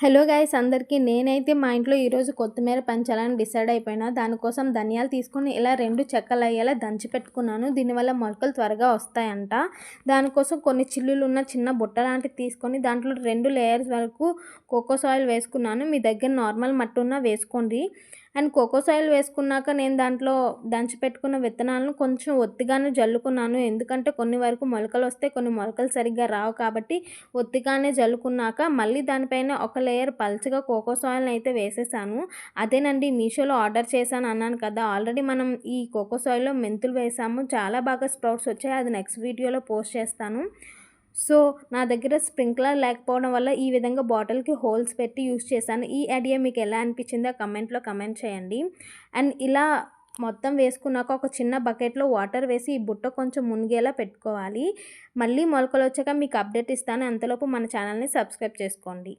Hello guys అందరికీ నేనైతే మా ఇంట్లో ఈరోజు కొత్తిమీర పెంచాలని డిసైడ్ అయిపోయినా. దానికోసం ధనియాలు తీసుకొని ఇలా 2 చెక్కలు అయ్యేలా దంచి పెట్టుకున్నాను. దీనివల్ల మొలకలు త్వరగా వస్తాయంట. దానికోసం కొన్ని చిల్లులు ఉన్న చిన్న బుట్ట లాంటిది తీసుకొని దాంట్లో 2 లేయర్స్ వరకు కోకోస్ ఆయిల్ వేసుకున్నాను. మీ దగ్గర నార్మల్ మట్టి ఉన్నా వేసుకోండి. అండ్ కోకోస్ ఆయిల్ వేసుకున్నాక నేను దాంట్లో దంచి పెట్టుకున్న విత్తనాలను కొంచెం ఒత్తిగానే జల్లుకున్నాను. ఎందుకంటే కొన్ని వరకు మొలకలు వస్తాయి, కొన్ని మొలకలు సరిగ్గా రావు. కాబట్టి ఒత్తిగానే జల్లుకున్నాక మళ్ళీ దానిపైన ఒక లేయర్ పల్చగా కోకోస్ ఆయిల్ని అయితే వేసేసాను. అదేనండి, మీషోలో ఆర్డర్ చేశాను అన్నాను కదా. ఆల్రెడీ మనం ఈ కోకోస్ ఆయిల్లో మెంతులు వేసాము, చాలా బాగా స్ప్రౌట్స్ వచ్చాయి. అది నెక్స్ట్ వీడియోలో పోస్ట్ చేస్తాను. సో నా దగ్గర స్ప్రింక్లర్ లేకపోవడం వల్ల ఈ విధంగా బాటిల్కి హోల్స్ పెట్టి యూస్ చేశాను. ఈ ఐడియా మీకు ఎలా అనిపించిందో కమెంట్లో కమెంట్ చేయండి. అండ్ ఇలా మొత్తం వేసుకున్నాక ఒక చిన్న బకెట్లో వాటర్ వేసి ఈ బుట్ట కొంచెం మునిగేలా పెట్టుకోవాలి. మళ్ళీ మొలకలు వచ్చాక మీకు అప్డేట్ ఇస్తాను. అంతలోపు మన ఛానల్ని సబ్స్క్రైబ్ చేసుకోండి.